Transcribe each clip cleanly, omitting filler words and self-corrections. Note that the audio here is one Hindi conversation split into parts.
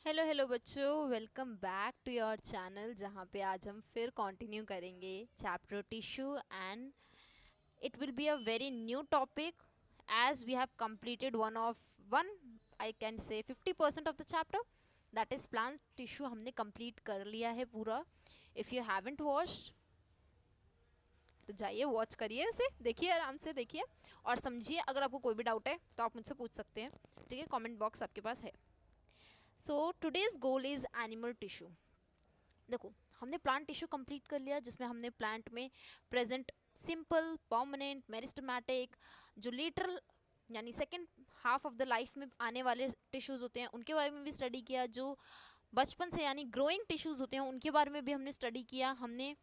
हेलो हेलो बच्चों, welcome back to your channel जहाँ पे आज हम फिर कंटिन्यू करेंगे chapter tissue and it will be a very new topic as we have completed one I can say 50% of the chapter, that is plant tissue हमने कंप्लीट कर लिया है पूरा। इफ़ यू हैवेंट वॉच्ड तो जाइए वॉच करिए, इसे देखिए, आराम से देखिए और समझिए। अगर आपको कोई भी डाउट है तो आप मुझसे पूछ सकते हैं, ठीक है? कमेंट बॉक्स आपके पास है। So today's goal is animal tissue. देखो, हमने प्लांट टिश्यू कंप्लीट कर लिया जिसमें हमने प्लांट में प्रेजेंट सिंपल, परमानेंट, मेरिस्टेमेटिक, जो लेटरल यानी second half of the life में आने वाले टिश्यूज होते हैं उनके बारे में भी स्टडी किया। जो बचपन से यानी ग्रोइंग टिश्यूज होते हैं उनके बारे में भी हमने स्टडी किया। हमने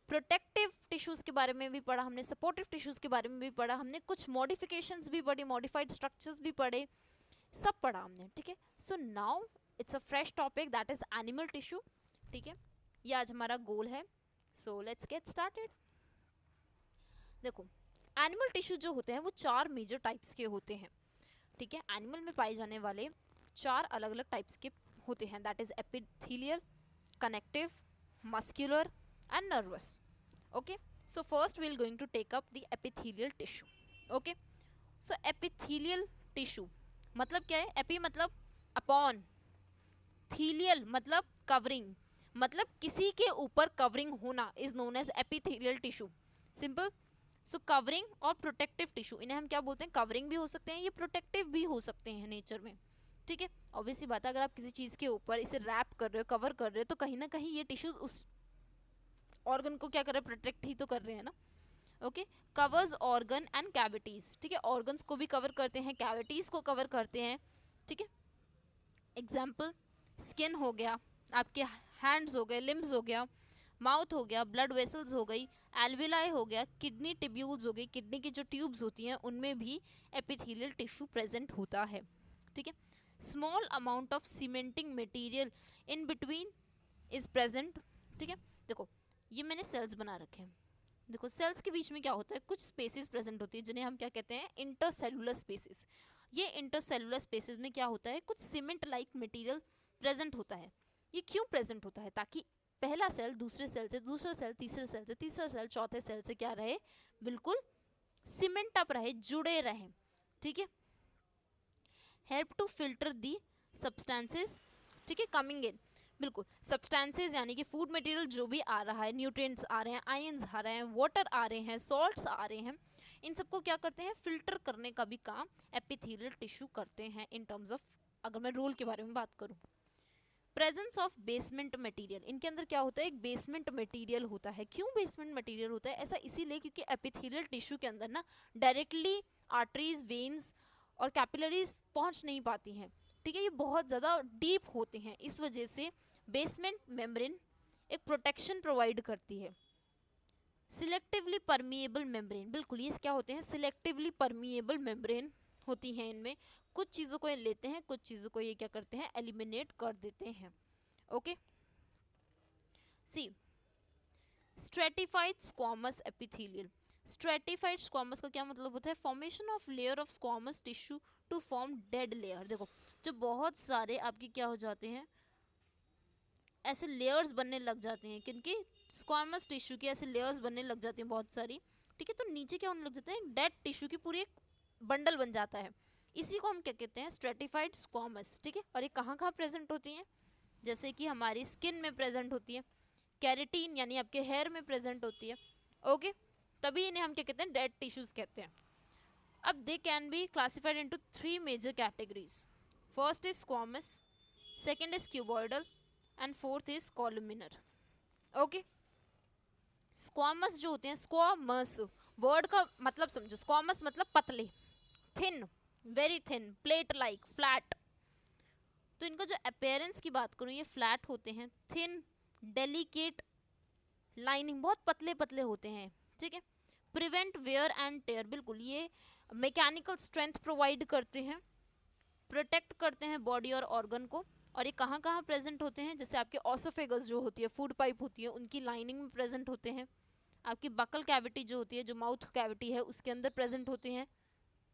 प्रोटेक्टिव टिश्यूज के बारे में भी पढ़ा, हमने सपोर्टिव टिश्यूज के बारे में भी पढ़ा, हमने कुछ मॉडिफिकेशंस भी पढ़ी, मॉडिफाइड स्ट्रक्चर्स भी पढ़े, सब पढ़ा हमने, ठीक है? So now it's a fresh topic that is animal tissue, ठीक है? ये आज हमारा गोल है। So let's get started. देखो, एनिमल टिश्यू जो होते हैं वो चार मेजर टाइप्स के होते हैं, ठीक है? एनिमल में पाए जाने वाले चार अलग अलग टाइप्स के होते हैं, that is epithelial, connective, muscular and nervous. Okay, so first we are going to take up the epithelial tissue. Okay, so epithelial tissue मतलब क्या है? एपी मतलब अपॉन, थीलियल मतलब कवरिंग, मतलब किसी के ऊपर कवरिंग होना is known as epithelial tissue. Simple. So covering और प्रोटेक्टिव टिश्यू, इन्हें हम क्या बोलते हैं? कवरिंग भी हो सकते हैं, ये प्रोटेक्टिव भी हो सकते हैं नेचर में, ठीक है? ऑब्वियसली बात है, अगर आप किसी चीज के ऊपर इसे रैप कर रहे हो, कवर कर रहे हो, तो कहीं ना कहीं ये टिश्यूज उस ऑर्गन को क्या कर रहे हैं? प्रोटेक्ट ही तो कर रहे हैं ना। Okay, covers organ and cavities, ठीक है? ऑर्गन्स को भी कवर करते हैं, कैविटीज को कवर करते हैं, ठीक है? एग्जाम्पल, स्किन हो गया, आपके हैंड्स हो गए, लिम्स हो गया, माउथ हो गया, ब्लड वेसल्स हो गई, एल्विलाई हो गया, किडनी टिब्यूल्स हो गई, किडनी की जो ट्यूब्स होती हैं उनमें भी एपिथेलियल टिश्यू प्रेजेंट होता है, ठीक है? Small amount of cementing material in between is present, ठीक है? देखो, ये मैंने सेल्स बना रखे हैं। देखो, सेल्स के बीच में क्या होता है? कुछ स्पेसेस प्रेजेंट होती है जिन्हें हम क्या कहते हैं? Intercellular spaces. ये इंटरसेलुलर स्पेसेस में क्या होता है? कुछ सीमेंट लाइक मटेरियल प्रेजेंट होता है। ये क्यों प्रेजेंट होता है? ताकि पहला सेल दूसरे सेल से, दूसरा सेल तीसरे सेल से, तीसरा सेल चौथे सेल से क्या रहे? बिल्कुल सीमेंट अप रहे, जुड़े रहे, ठीक है? Help to filter the substances, ठीक है, कमिंग इन। बिल्कुल, सब्सटेंसेस यानी कि फूड मटेरियल जो भी आ रहा है, न्यूट्रिएंट्स आ रहे हैं, आयंस आ रहे हैं, वाटर आ रहे हैं, सॉल्ट्स आ रहे हैं, इन सबको क्या करते हैं? फिल्टर करने का भी काम एपिथेलियल टिश्यू करते हैं। इन टर्म्स ऑफ, अगर मैं रोल के बारे में बात करूं, प्रेजेंस ऑफ बेसमेंट मटेरियल, इनके अंदर क्या होता है? एक बेसमेंट मटेरियल होता है। क्यों बेसमेंट मटेरियल होता है? ऐसा इसीलिए क्योंकि एपिथेलियल टिश्यू के अंदर ना डायरेक्टली आर्टरीज, वेन्स और कैपिलरीज पहुंच नहीं पाती हैं, ठीक है? ये बहुत ज़्यादा डीप होते हैं, इस वजह से बेसमेंट मेम्ब्रेन एक प्रोटेक्शन प्रोवाइड करती है। सिलेक्टिवली परमिएबल मेम्ब्रेन, बिल्कुल ये क्या होते हैं? सिलेक्टिवली परमिएबल मेम्ब्रेन होती हैं इनमें। कुछ चीज़ों को ये लेते हैं, कुछ चीज़ों को ये क्या करते हैं? एलिमिनेट कर देते हैं। Okay, C stratified squamous epithelial. Stratified squamous का क्या मतलब होता है? Formation of layer of squamous tissue to form dead layer. देखो, जो बहुत सारे आपके क्या हो जाते हैं? ऐसे लेयर्स बनने लग जाते हैं, क्योंकि स्क्वामस टिश्यू की ऐसे लेयर्स बनने लग जाती हैं बहुत सारी, ठीक है? तो नीचे क्या होने लग जाता है? डेड टिश्यू की पूरी एक बंडल बन जाता है। इसी को हम क्या कहते हैं? स्ट्रेटिफाइड स्क्वामस, ठीक है? और ये कहाँ कहाँ प्रेजेंट होती हैं? जैसे कि हमारी स्किन में प्रेजेंट होती है, कैरेटीन यानी आपके हेयर में प्रेजेंट होती है, ओके? तभी इन्हें हम क्या कहते हैं? डेड टिश्यूज कहते हैं। अब they can be classified into three major categories. First is squamous, second is cuboidal and fourth is columnar. Okay, squamous जो होते हैं, स्क्वामस वर्ड का मतलब समझो। स्क्वामस मतलब पतले, thin, very thin, plate like, flat. तो इनका जो अपेयरेंस की बात करूँ, ये फ्लैट होते हैं, थिन, डेलिकेट, लाइनिंग बहुत पतले पतले होते हैं, ठीक है? प्रिवेंट वेयर एंड टेयर, बिल्कुल ये मैकेनिकल स्ट्रेंथ प्रोवाइड करते हैं, प्रोटेक्ट करते हैं बॉडी और ऑर्गन को। और ये कहाँ कहाँ प्रेजेंट होते हैं? जैसे आपके ऑसोफेगस जो होती है, फूड पाइप होती है, उनकी लाइनिंग में प्रेजेंट होते हैं। आपकी बकल कैविटी जो होती है, जो माउथ कैविटी है, उसके अंदर प्रेजेंट होते हैं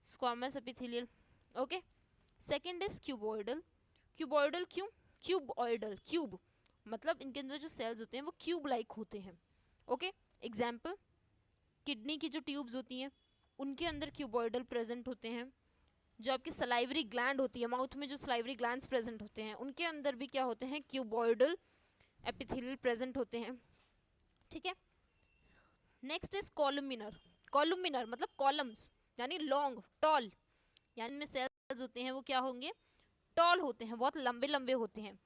squamous epithelial. Okay, second is cuboidal. Cuboidal क्यों? क्यूबॉइडल, क्यूब मतलब इनके अंदर जो सेल्स होते हैं वो क्यूब लाइक होते हैं। ओके, एग्जाम्पल किडनी की जो ट्यूब्स होती हैं उनके अंदर क्यूबॉइडल प्रेजेंट होते हैं। जो आपकी सलाइवरी ग्लैंड होती है, माउथ में जो सलाइवरी ग्लैंड्स प्रेजेंट होते हैं उनके अंदर भी क्या होते हैं, क्यूबॉइडल एपिथेलियल प्रेजेंट होते हैं। ठीक है, नेक्स्ट इज कॉलुमिनर। कॉलुमिनर मतलब कॉलम्स यानी लॉन्ग, टॉल, यानी इनमें सेल्स होते हैं वो क्या होंगे, टॉल होते हैं, बहुत लंबे लंबे होते हैं।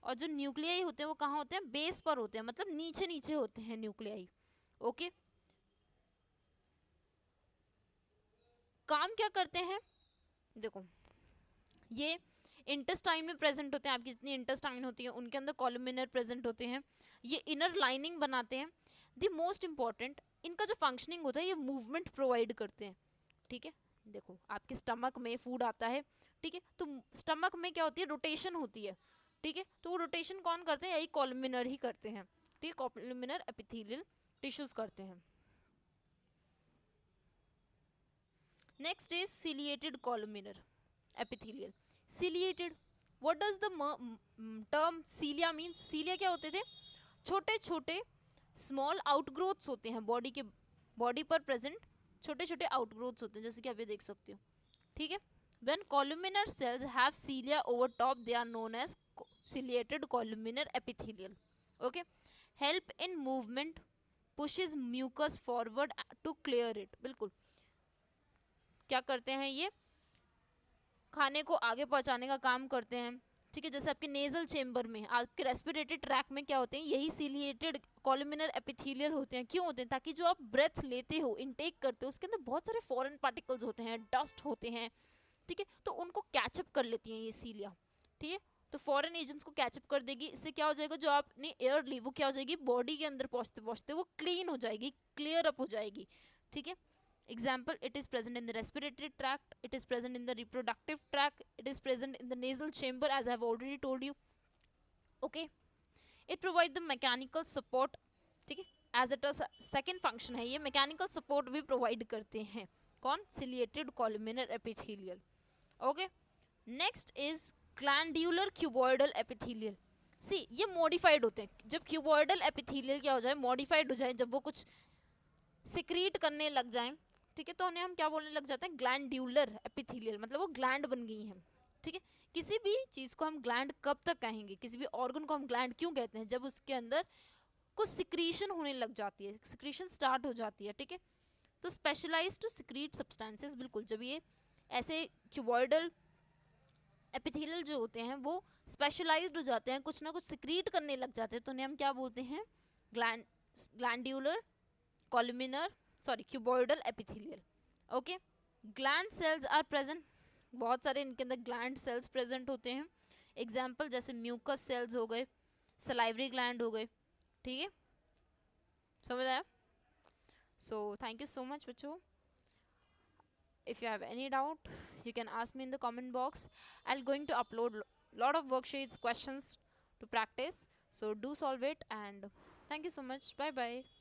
और जो न्यूक्लियाई होते हैं वो कहाँ होते हैं, बेस पर होते हैं, मतलब नीचे नीचे होते हैं न्यूक्लियाई। ओके, काम क्या करते हैं, देखो ये इंटेस्टाइन में प्रेजेंट होते हैं, आपकी जितनी इंटेस्टाइन होती है उनके अंदर कॉलुमिनर प्रेजेंट होते हैं, ये इनर लाइनिंग बनाते हैं। द मोस्ट इंपॉर्टेंट इनका जो फंक्शनिंग होता है ये मूवमेंट प्रोवाइड करते हैं। ठीक है, देखो आपके स्टमक में फूड आता है, ठीक है, तो स्टमक में क्या होती है, रोटेशन होती है। ठीक है, तो वो रोटेशन कौन करते हैं, यही कॉलुमिनर ही करते हैं। ठीक है, कॉलुमिनर एपिथेलियल टिश्यूज करते हैं। Next is ciliated columnar epithelial, ciliated, what does the term cilia mean? cilia क्या होते थे, छोटे छोटे स्मॉल आउटग्रोथ्स होते हैं बॉडी के, बॉडी पर प्रेजेंट छोटे छोटे आउटग्रोथ्स होते हैं, जैसे कि आप ये देख सकते हो। ठीक है, when columnar cells have cilia over top they are known as ciliated columnar epithelial. Okay, help in movement, pushes mucus forward to clear it. बिल्कुल, क्या करते हैं ये, खाने को आगे पहुंचाने का काम करते हैं। ठीक है, जैसे आपके नेजल चेम्बर में, आपके रेस्पिरेटरी ट्रैक में क्या होते हैं, यही सिलिएटेड कॉलुमिनर एपिथेलियल होते हैं। क्यों होते हैं, ताकि जो आप ब्रेथ लेते हो, इनटेक करते हो, उसके अंदर बहुत सारे फॉरेन पार्टिकल्स होते हैं, डस्ट होते हैं। ठीक है, तो उनको कैचअप कर लेती हैं ये सीलिया। ठीक है, तो फॉरेन एजेंट्स को कैचअप कर देगी, इससे क्या हो जाएगा, जो आपने एयर ली वो क्या हो जाएगी, बॉडी के अंदर पहुंचते पहुंचते वो क्लीन हो जाएगी, क्लियर अप हो जाएगी। ठीक है, example, it is present in the respiratory tract, it is present in the reproductive tract, it is present in the nasal chamber as I have already told you. Okay, it provide the mechanical support. ठीक है, as it a second function है, ये mechanical support भी provide करते हैं, कौन, ciliated columnar epithelial. Okay, next is glandular cuboidal epithelial. See, ये modified होते हैं, जब cuboidal epithelial क्या हो जाए, modified हो जाए, जब वो कुछ सिक्रीट करने लग जाएं, ठीक है, तो उन्हें हम क्या बोलने लग जाते हैं, ग्लैंड्यूलर एपिथेलियल, मतलब वो ग्लैंड बन गई हैं। ठीक है, किसी भी चीज़ को हम ग्लैंड कब तक कहेंगे, किसी भी ऑर्गन को हम ग्लैंड क्यों कहते हैं, जब उसके अंदर कुछ सिक्रीशन होने लग जाती है, सिक्रीशन स्टार्ट हो जाती है। ठीक है, तो स्पेशलाइज टू सिक्रीट सब्सटेंसेस, बिल्कुल, जब ये ऐसे क्यूबॉइडल एपिथेलियल जो होते हैं वो स्पेशलाइज्ड हो जाते हैं, कुछ ना कुछ सिक्रीट करने लग जाते हैं, तो उन्हें हम क्या बोलते हैं, glandular columnar, sorry, cuboidal epithelial. Okay, gland cells are present, बहुत सारे इनके अंदर ग्लैंड सेल्स प्रेजेंट होते हैं। एग्जाम्पल जैसे म्यूकस सेल्स हो गए, सलाइवरी ग्लैंड हो गए। ठीक है, समझ आया? So thank you so much बच्चों। if you have any doubt you can ask me in the comment box. I'll going to upload lot of worksheets, questions to practice, so do solve it, and thank you so much. Bye bye.